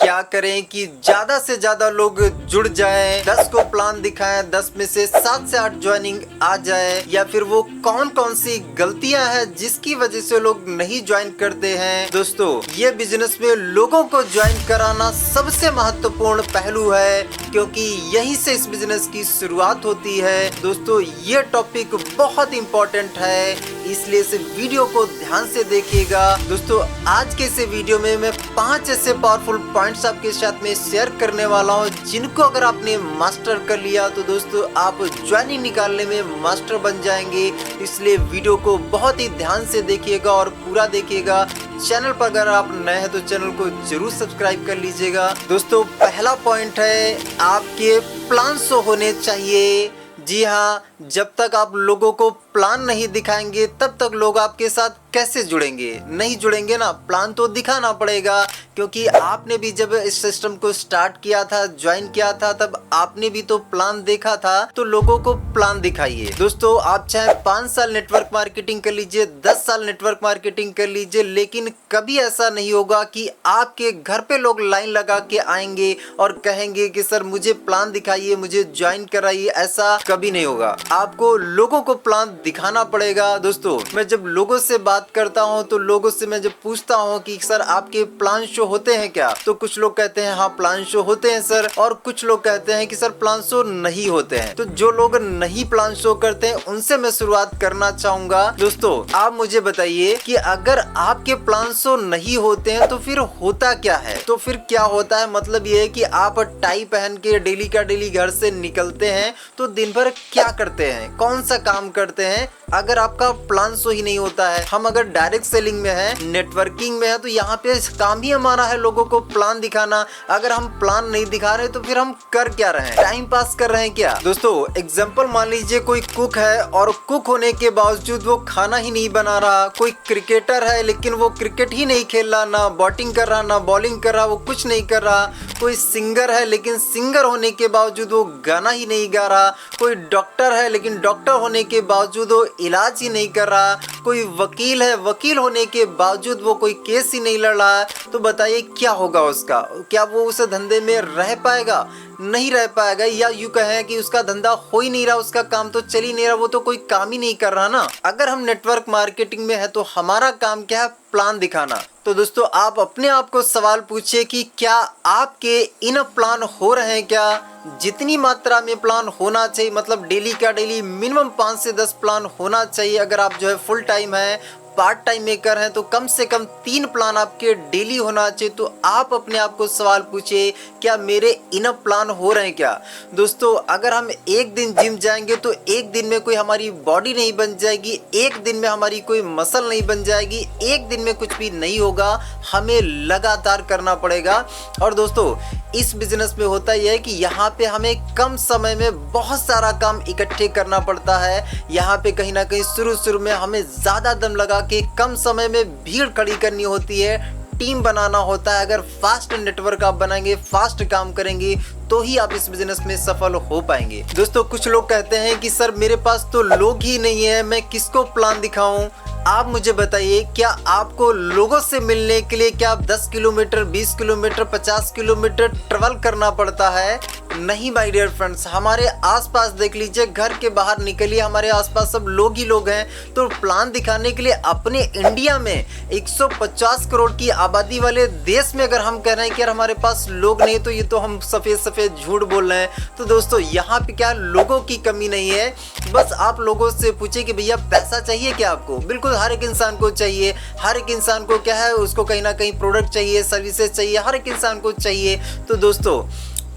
क्या करें कि ज्यादा से ज्यादा लोग जुड़ जाएं, 10 को प्लान दिखाएं, 10 में से 7 से 8 ज्वाइनिंग आ जाए, या फिर वो कौन कौन सी गलतियां हैं जिसकी वजह से लोग नहीं ज्वाइन करते हैं। दोस्तों, ये बिजनेस में लोगों को ज्वाइन कराना सबसे महत्वपूर्ण पहलू है, क्योंकि यहीं से इस बिजनेस की शुरुआत होती है। दोस्तों, ये टॉपिक बहुत इंपॉर्टेंट है, इसलिए इस वीडियो को ध्यान से देखिएगा। दोस्तों, आज के इस वीडियो में मैं 5 ऐसे पावरफुल पॉइंट्स आपके साथ में शेयर करने वाला हूं, जिनको अगर आपने मास्टर कर लिया तो दोस्तों आप ज्वाइनिंग निकालने में मास्टर बन जाएंगे। इसलिए वीडियो को बहुत ही ध्यान से देखिएगा और पूरा देखिएगा। चैनल पर अगर आप नए हैं तो चैनल को जरूर सब्सक्राइब कर लीजिएगा। दोस्तों, पहला पॉइंट है, आपके प्लान शो होने चाहिए। जी हाँ, जब तक आप लोगों को प्लान नहीं दिखाएंगे तब तक लोग आपके साथ कैसे जुड़ेंगे? नहीं जुड़ेंगे ना। प्लान तो दिखाना पड़ेगा, क्योंकि आपने भी जब इस सिस्टम को स्टार्ट किया था, ज्वाइन किया था, तब आपने भी तो प्लान देखा था। तो लोगों को प्लान दिखाइए। दोस्तों, आप चाहे 5 साल नेटवर्क मार्केटिंग कर लीजिए, 10 साल नेटवर्क मार्केटिंग कर लीजिए, लेकिन कभी ऐसा नहीं होगा कि आपके घर पे लोग लाइन लगा के आएंगे और कहेंगे कि सर मुझे प्लान दिखाइए, मुझे ज्वाइन कराइए। ऐसा कभी नहीं होगा। आपको लोगों को प्लान दिखाना पड़ेगा। दोस्तों, मैं जब लोगों से बात करता हूं तो लोगों से मैं जब पूछता हूं कि सर आपके प्लान शो होते हैं क्या, तो कुछ लोग कहते हैं हाँ प्लान शो होते हैं सर, और कुछ लोग कहते हैं कि सर प्लान शो नहीं होते हैं। तो जो लोग नहीं प्लान शो करते हैं उनसे मैं शुरुआत करना चाहूंगा। दोस्तों, आप मुझे बताइए कि अगर आपके प्लान शो नहीं होते हैं तो फिर होता क्या है? तो फिर क्या होता है? मतलब ये है कि आप टाई पहन के डेली का डेली घर से निकलते हैं, तो दिन भर क्या करते हैं, कौन सा काम करते हैं, अगर आपका प्लान शो ही नहीं होता है। हम अगर डायरेक्ट सेलिंग में है, नेटवर्किंग में है, तो यहाँ पे काम ही हमारा है लोगों को प्लान दिखाना। अगर हम प्लान नहीं दिखा रहे तो फिर हम कर क्या रहे हैं? टाइम पास कर रहे हैं क्या? दोस्तों, एग्जांपल मान लीजिए कोई कुक है और कुक होने के बावजूद वो खाना ही नहीं बना रहा। कोई क्रिकेटर है लेकिन वो क्रिकेट ही नहीं खेल रहा, ना बैटिंग कर रहा ना बॉलिंग कर रहा, वो कुछ नहीं कर रहा। कोई सिंगर है लेकिन सिंगर होने के बावजूद वो गाना ही नहीं गा रहा। कोई डॉक्टर है लेकिन डॉक्टर होने के बावजूद वो इलाज ही नहीं कर रहा। कोई वकील है, वकील होने के बावजूद वो कोई केस ही नहीं लड़ रहा। तो बताइए क्या होगा उसका? क्या वो उस धंधे में रह पाएगा? नहीं रह पाएगा। या यूं कहें कि उसका धंधा हो ही नहीं रहा, उसका काम तो चल ही नहीं रहा, वो तो कोई काम ही नहीं कर रहा ना। अगर हम नेटवर्क मार्केटिंग में है तो हमारा काम क्या है? प्लान दिखाना। तो दोस्तों, आप अपने आप को सवाल पूछिए कि क्या आपके इन प्लान हो रहे हैं क्या? जितनी मात्रा में प्लान होना चाहिए, मतलब डेली का डेली मिनिमम 5 से 10 प्लान होना चाहिए। अगर आप जो है फुल टाइम है, पार्ट टाइम मेकर हैं, तो कम से कम 3 प्लान आपके डेली होना चाहिए। तो आप अपने आप को सवाल पूछिए, क्या मेरे इनफ प्लान हो रहे हैं क्या? दोस्तों, अगर हम एक दिन जिम जाएंगे तो एक दिन में कोई हमारी बॉडी नहीं बन जाएगी, एक दिन में हमारी कोई मसल नहीं बन जाएगी, एक दिन में कुछ भी नहीं होगा। हमें लगातार करना पड़ेगा। और दोस्तों, इस बिजनेस में होता यह है कि यहाँ पे हमें कम समय में बहुत सारा काम इकट्ठे करना पड़ता है। यहाँ पे कहीं ना कहीं शुरू में हमें ज़्यादा दम लगा के कम समय में भीड़ खड़ी करनी होती है, टीम बनाना होता है। अगर फास्ट नेटवर्क आप बनाएंगे, फास्ट काम करेंगे, तो ही आप इस बिजनेस में सफल हो पाएंगे। दोस्तों, कुछ लोग कहते हैं कि सर मेरे पास तो लोग ही नहीं है, मैं किसको प्लान दिखाऊं? आप मुझे बताइए, क्या आपको लोगों से मिलने के लिए क्या 10 किलोमीटर, 20 किलोमीटर, 50 किलोमीटर ट्रेवल करना पड़ता है? नहीं माय डियर फ्रेंड्स, हमारे आसपास देख लीजिए, घर के बाहर निकलिए, हमारे आसपास सब लोग ही लोग हैं। तो प्लान दिखाने के लिए अपने इंडिया में 150 करोड़ की आबादी वाले देश में अगर हम कह रहे हैं कि यार हमारे पास लोग नहीं, तो ये तो हम सफेद झूठ बोल रहे हैं। तो दोस्तों, यहाँ पे क्या लोगों की कमी नहीं है। बस आप लोगों से पूछिए कि भैया पैसा चाहिए क्या आपको? बिल्कुल हर एक इंसान को चाहिए। हर एक इंसान को क्या है, उसको कहीं ना कहीं प्रोडक्ट चाहिए, सर्विसेज चाहिए, हर एक इंसान को चाहिए। तो दोस्तों,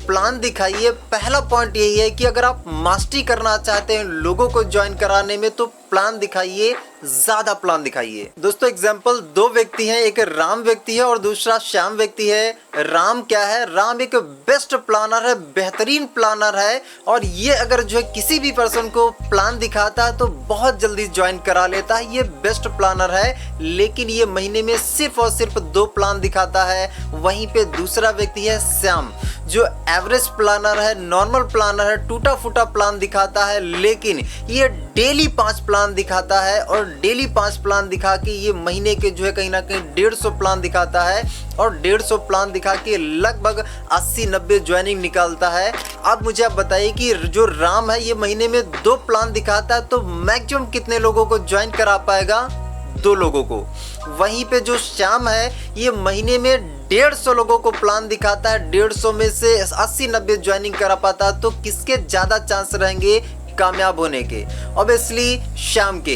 प्लान दिखाइए। पहला पॉइंट यही है कि अगर आप मास्टरी करना चाहते हैं लोगों को ज्वाइन कराने में, तो प्लान दिखाइए, ज्यादा प्लान दिखाइए। दोस्तों, एग्जांपल 2 व्यक्ति हैं, एक राम व्यक्ति है और दूसरा श्याम व्यक्ति है। राम क्या है? राम एक बेस्ट प्लानर है, बेहतरीन प्लानर है, और ये अगर जो है किसी भी पर्सन को प्लान दिखाता है तो बहुत जल्दी ज्वाइन करा लेता है। ये बेस्ट प्लानर है, लेकिन ये महीने में सिर्फ और सिर्फ 2 प्लान दिखाता है। वहीं पे दूसरा व्यक्ति है श्याम, जो एवरेज प्लानर है, नॉर्मल प्लानर है, टूटा फूटा प्लान दिखाता है, लेकिन ये डेली 5 प्लान दिखाता है और डेली 5 प्लान दिखा के ये महीने के जो है कहीं ना कहीं 150 प्लान दिखाता है और 150 प्लान दिखा के लगभग 80-90 ज्वाइनिंग निकालता है। अब मुझे आप बताइए कि जो राम है ये महीने में 2 प्लान दिखाता है तो मैक्सिमम कितने लोगों को ज्वाइन करा पाएगा? 2 लोगों को। वहीं पे जो श्याम है ये महीने में 150 लोगों को प्लान दिखाता है, 150 में से 80-90 ज्वाइनिंग करा पाता है, तो किसके ज्यादा चांस रहेंगे कामयाब होने के? ऑब्वियसली श्याम के।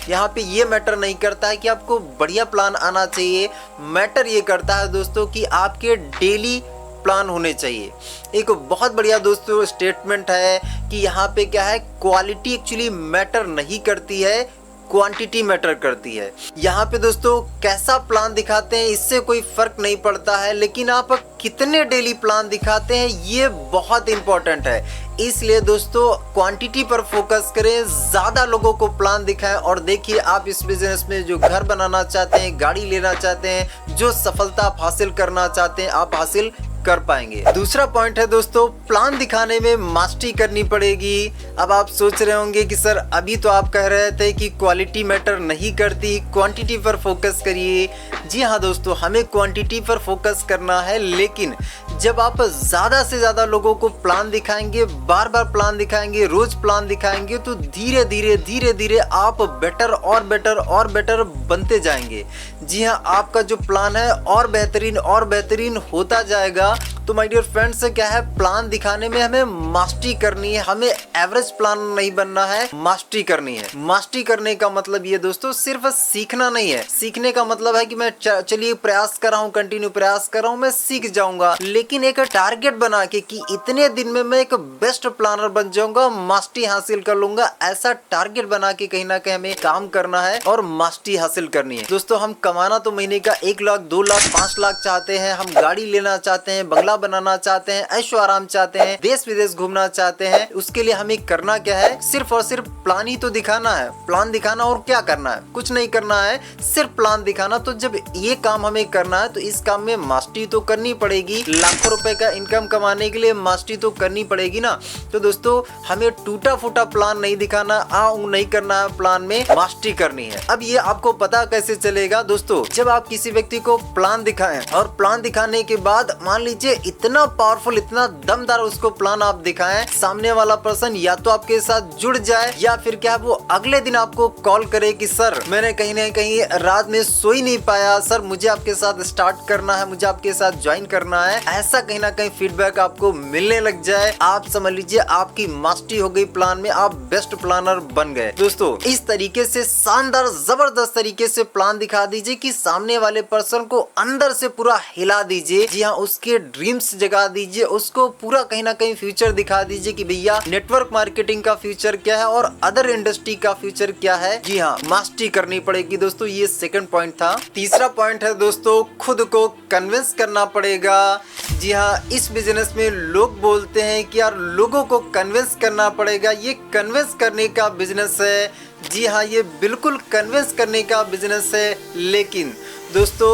यहाँ पे ये मैटर नहीं करता है कि आपको बढ़िया प्लान आना चाहिए, मैटर ये करता है दोस्तों कि आपके डेली प्लान होने चाहिए। एक बहुत बढ़िया दोस्तों स्टेटमेंट है कि यहाँ पे क्या है, क्वालिटी एक्चुअली मैटर नहीं करती है, क्वांटिटी मैटर करती है। यहाँ पे दोस्तों कैसा प्लान दिखाते हैं इससे कोई फर्क नहीं पड़ता है, लेकिन आप कितने डेली प्लान दिखाते हैं ये बहुत इंपॉर्टेंट है। इसलिए दोस्तों क्वांटिटी पर फोकस करें, ज्यादा लोगों को प्लान दिखाएं और देखिए आप इस बिजनेस में जो घर बनाना चाहते हैं, गाड़ी लेना चाहते हैं, जो सफलता आप हासिल करना चाहते हैं आप हासिल कर पाएंगे। दूसरा पॉइंट है दोस्तों, प्लान दिखाने में मास्टरी करनी पड़ेगी। अब आप सोच रहे होंगे कि सर अभी तो आप कह रहे थे कि क्वालिटी मैटर नहीं करती, क्वांटिटी पर फोकस करिए। जी हाँ दोस्तों, हमें क्वांटिटी पर फोकस करना है, लेकिन जब आप ज्यादा से ज्यादा लोगों को प्लान दिखाएंगे, बार बार प्लान दिखाएंगे, रोज प्लान दिखाएंगे, तो धीरे धीरे आप बेटर और बेटर बनते जाएंगे। जी हाँ, आपका जो प्लान है और बेहतरीन होता जाएगा। तो माय डियर फ्रेंड्स, क्या है, प्लान दिखाने में हमें मास्टरी करनी है, हमें एवरेज प्लान नहीं बनना है, मास्टरी करनी है। मास्टरी करने का मतलब ये दोस्तों सिर्फ सीखना नहीं है। सीखने का मतलब है कि मैं चलिए प्रयास कर रहा हूँ, कंटिन्यू प्रयास कर रहा हूँ, मैं सीख जाऊंगा, लेकिन एक टारगेट बना के कि इतने दिन में मैं एक बेस्ट प्लानर बन जाऊंगा, मास्टरी हासिल कर लूंगा, ऐसा टारगेट बना के कहीं ना कहीं हमें काम करना है और मास्टरी हासिल करनी है। दोस्तों हम कमाना तो महीने का 1 लाख, 2 लाख, 5 लाख चाहते हैं, हम गाड़ी लेना चाहते हैं, बंगला बनाना चाहते हैं, ऐशो आराम चाहते हैं, देश विदेश घूमना चाहते हैं, उसके लिए हमें करना क्या है, सिर्फ और सिर्फ प्लान ही तो दिखाना है। प्लान दिखाना और क्या करना है, कुछ नहीं करना है, सिर्फ प्लान दिखाना। तो जब ये काम हमें करना है तो इस काम में मास्टरी तो करनी पड़ेगी। लाखों रुपए का इनकम कमाने के लिए मास्टरी तो करनी पड़ेगी ना। तो दोस्तों हमें टूटा फूटा प्लान नहीं दिखाना, नहीं करना है, प्लान में मास्टरी करनी है। अब ये आपको पता कैसे चलेगा दोस्तों, जब आप किसी व्यक्ति को प्लान दिखाएं और प्लान दिखाने के बाद मान लीजिए इतना पावरफुल, इतना दमदार उसको प्लान आप दिखाएं, सामने वाला पर्सन या तो आपके साथ जुड़ जाए या फिर क्या वो अगले दिन आपको कॉल करे कि सर मैंने कहीं ना कहीं रात में सो ही नहीं पाया, सर मुझे आपके साथ स्टार्ट करना है, मुझे आपके साथ ज्वाइन करना है, ऐसा कहीं ना कहीं फीडबैक आपको मिलने लग जाए, आप समझ लीजिए आपकी मास्टरी हो गई प्लान में, आप बेस्ट प्लानर बन गए। दोस्तों इस तरीके से शानदार जबरदस्त तरीके से प्लान दिखा दीजिए कि सामने वाले पर्सन को अंदर से पूरा हिला दीजिए। जी हाँ, उसके ड्रीम्स जगा दीजिए, उसको पूरा कहीं ना कहीं फ्यूचर दिखा दीजिए कि भैया नेटवर्क मार्केटिंग का फ्यूचर क्या है और अदर इंडस्ट्री का फ्यूचर क्या है। जी हाँ, मास्टरी करनी पड़ेगी दोस्तों, ये सेकंड पॉइंट था। तीसरा पॉइंट है दोस्तों, खुद को कन्विंस करना पड़ेगा। जी हाँ, इस बिजनेस में लोग बोलते हैं कि यार लोगों को कन्विंस करना पड़ेगा, ये कन्विंस करने का बिजनेस है। जी हाँ, ये बिल्कुल कन्विंस करने का बिजनेस है, लेकिन दोस्तों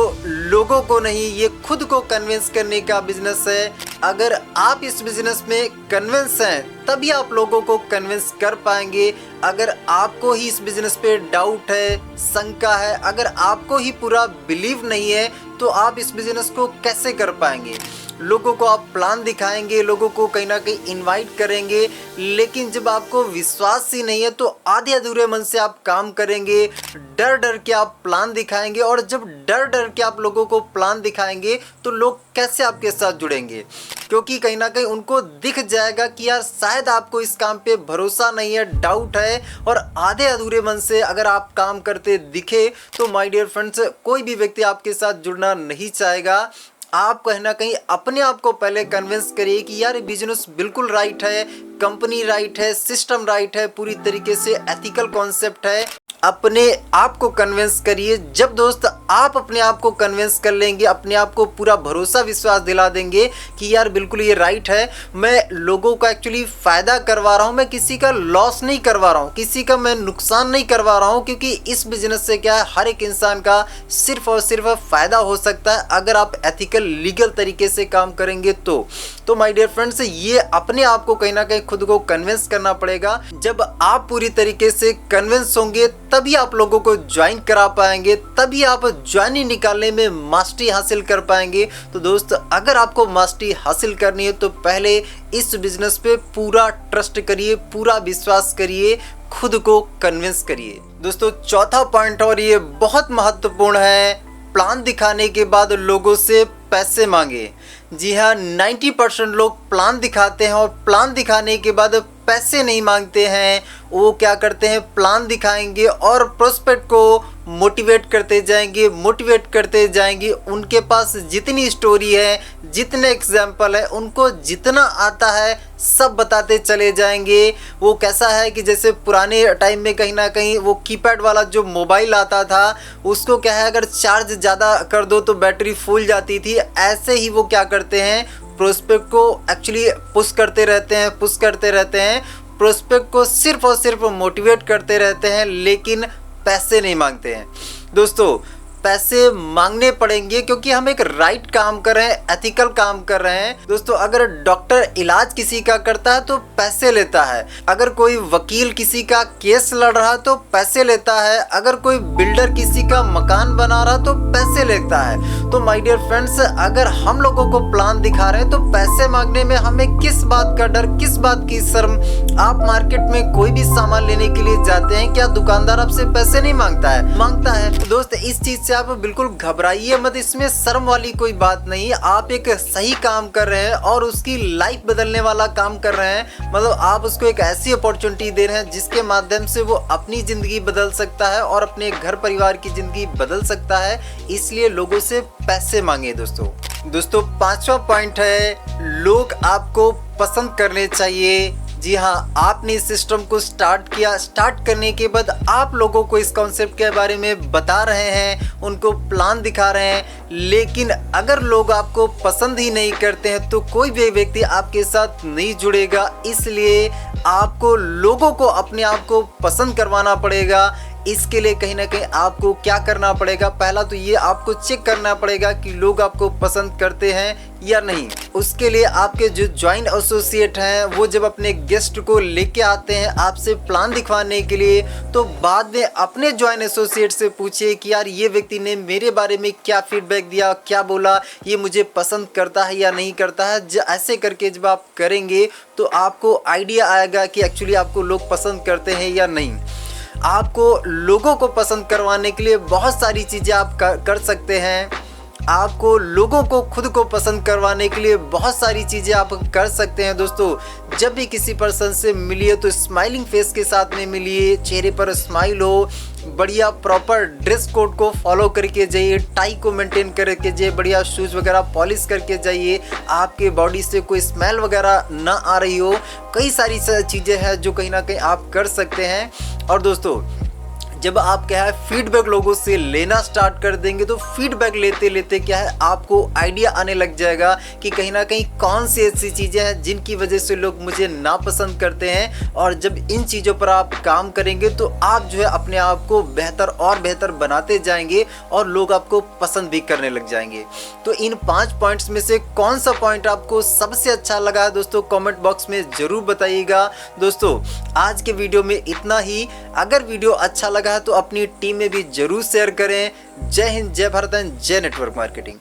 लोगों को नहीं, ये खुद को कन्विंस करने का बिजनेस है। अगर आप इस बिजनेस में कन्विंस हैं तभी आप लोगों को कन्विंस कर पाएंगे। अगर आपको ही इस बिजनेस पे डाउट है, शंका है, अगर आपको ही पूरा बिलीव नहीं है तो आप इस बिजनेस को कैसे कर पाएंगे। लोगों को आप प्लान दिखाएंगे, लोगों को कहीं ना कहीं इनवाइट करेंगे, लेकिन जब आपको विश्वास ही नहीं है तो आधे अधूरे मन से आप काम करेंगे, डर के आप प्लान दिखाएंगे, और जब डर के आप लोगों को प्लान दिखाएंगे तो लोग कैसे आपके साथ जुड़ेंगे, क्योंकि कहीं ना कहीं उनको दिख जाएगा कि यार शायद आपको इस काम पे भरोसा नहीं है, डाउट है, और आधे अधूरे मन से अगर आप काम करते दिखे तो माय डियर फ्रेंड्स कोई भी व्यक्ति आपके साथ जुड़ना नहीं चाहेगा। आप कहीं ना कहीं अपने आप को पहले कन्विंस करिए कि यार बिजनेस बिल्कुल राइट है, कंपनी राइट है, सिस्टम राइट है, पूरी तरीके से एथिकल कॉन्सेप्ट है। अपने आप को कन्विंस करिए। जब दोस्त आप अपने आप को कन्विंस कर लेंगे, अपने आप को पूरा भरोसा विश्वास दिला देंगे कि यार बिल्कुल ये राइट है, मैं लोगों का एक्चुअली फायदा करवा रहा हूँ, मैं किसी का लॉस नहीं करवा रहा हूँ, किसी का मैं नुकसान नहीं करवा रहा हूँ, क्योंकि इस बिजनेस से क्या है, हर एक इंसान का सिर्फ और सिर्फ फायदा हो सकता है अगर आप एथिकल लीगल तरीके से काम करेंगे। तो तो माय डियर फ्रेंड्स, ये अपने आप को कहीं ना कहीं खुद को कन्विंस करना पड़ेगा। जब आप पूरी तरीके से कन्विंस होंगे तभी आप लोगों को ज्वाइन करा पाएंगे, तभी आप ज्वाइनिंग निकालने में मास्टरी हासिल कर पाएंगे। तो दोस्त, अगर आपको मास्टरी हासिल करनी है तो पहले इस बिजनेस पे पूरा ट्रस्ट करिए, पूरा विश्वास करिए, खुद को कन्विंस करिए। दोस्तों, चौथा पॉइंट और ये बहुत महत्वपूर्ण है, प्लान दिखाने के बाद लोगों से पैसे मांगे। जी हाँ, 90% लोग प्लान दिखाते हैं और प्लान दिखाने के बाद पैसे नहीं मांगते हैं। वो क्या करते हैं, प्लान दिखाएंगे और प्रोस्पेक्ट को मोटिवेट करते जाएंगे। उनके पास जितनी स्टोरी है, जितने एग्जाम्पल है, उनको जितना आता है सब बताते चले जाएंगे। वो कैसा है कि जैसे पुराने टाइम में कहीं ना कहीं वो कीपैड वाला जो मोबाइल आता था, उसको क्या है, अगर चार्ज ज़्यादा कर दो तो बैटरी फूल जाती थी। ऐसे ही वो क्या करते हैं, प्रोस्पेक्ट को एक्चुअली पुश करते रहते हैं, प्रोस्पेक्ट को सिर्फ और सिर्फ मोटिवेट करते रहते हैं, लेकिन पैसे नहीं मांगते हैं। दोस्तों, पैसे मांगने पड़ेंगे क्योंकि हम एक राइट काम कर रहे हैं, एथिकल काम कर रहे हैं। दोस्तों, अगर डॉक्टर इलाज किसी का करता है तो पैसे लेता है, अगर कोई वकील किसी का केस लड़ रहा है तो पैसे लेता है, अगर कोई बिल्डर किसी का मकान बना रहा है तो पैसे लेता है। तो माय डियर फ्रेंड्स, अगर हम लोगों को प्लान दिखा रहे हैं तो पैसे मांगने में हमें किस बात का डर, किस बात की शर्म। आप मार्केट में कोई भी सामान लेने के लिए जाते हैं, क्या दुकानदार आपसे पैसे नहीं मांगता है? तो दोस्त, इस चीज से आप बिल्कुल घबराइए मत, इसमें शर्म वाली कोई बात नहीं। आप एक सही काम कर रहे हैं और उसकी लाइफ बदलने वाला काम कर रहे हैं। मतलब आप उसको एक ऐसी अपॉर्चुनिटी दे रहे हैं जिसके माध्यम से वो अपनी जिंदगी बदल सकता है और अपने घर परिवार की जिंदगी बदल सकता है। इसलिए लोगों से पैसे मांगे। दोस्तों, पांचवा पॉइंट है, लोग आपको पसंद करने चाहिए। जी हाँ, आपने इस सिस्टम को स्टार्ट किया, स्टार्ट करने के बाद आप लोगों को इस कॉन्सेप्ट के बारे में बता रहे हैं, उनको प्लान दिखा रहे हैं, लेकिन अगर लोग आपको पसंद ही नहीं करते हैं तो कोई भी व्यक्ति आपके साथ नहीं जुड़ेगा। इसलिए आपको लोगों को अपने आप को पसंद करवाना पड़ेगा। इसके लिए कहीं ना कहीं आपको क्या करना पड़ेगा, पहला तो ये आपको चेक करना पड़ेगा कि लोग आपको पसंद करते हैं या नहीं। उसके लिए आपके जो ज्वाइन एसोसिएट हैं वो जब अपने गेस्ट को लेके आते हैं आपसे प्लान दिखवाने के लिए, तो बाद में अपने ज्वाइन एसोसिएट से पूछिए कि यार ये व्यक्ति ने मेरे बारे में क्या फीडबैक दिया, क्या बोला, ये मुझे पसंद करता है या नहीं करता है। ऐसे करके जब आप करेंगे तो आपको आइडिया आएगा कि एक्चुअली आपको लोग पसंद करते हैं या नहीं। आपको लोगों को पसंद करवाने के लिए बहुत सारी चीज़ें आप कर सकते हैं। आपको लोगों को खुद को पसंद करवाने के लिए बहुत सारी चीज़ें आप कर सकते हैं। दोस्तों, जब भी किसी पर्सन से मिलिए तो स्माइलिंग फेस के साथ में मिलिए, चेहरे पर स्माइल हो, बढ़िया प्रॉपर ड्रेस कोड को फॉलो करके जाइए, टाई को मेंटेन करके जाइए, बढ़िया शूज़ वगैरह पॉलिश करके जाइए, आपके बॉडी से कोई स्मेल वगैरह ना आ रही हो। कई सारी चीज़ें हैं जो कहीं ना कहीं आप कर सकते हैं। और दोस्तों, जब आप क्या है फीडबैक लोगों से लेना स्टार्ट कर देंगे तो फीडबैक लेते लेते क्या है आपको आइडिया आने लग जाएगा कि कहीं ना कहीं कौन सी ऐसी चीज़ें हैं जिनकी वजह से लोग मुझे नापसंद करते हैं। और जब इन चीज़ों पर आप काम करेंगे तो आप जो है अपने आप को बेहतर और बेहतर बनाते जाएंगे और लोग आपको पसंद भी करने लग जाएंगे। तो इन 5 पॉइंट्स में से कौन सा पॉइंट आपको सबसे अच्छा लगा दोस्तों, कमेंट बॉक्स में ज़रूर बताइएगा। दोस्तों, आज के वीडियो में इतना ही। अगर वीडियो अच्छा लगा तो अपनी टीम में भी जरूर शेयर करें। जय हिंद, जय भारत, जय नेटवर्क मार्केटिंग।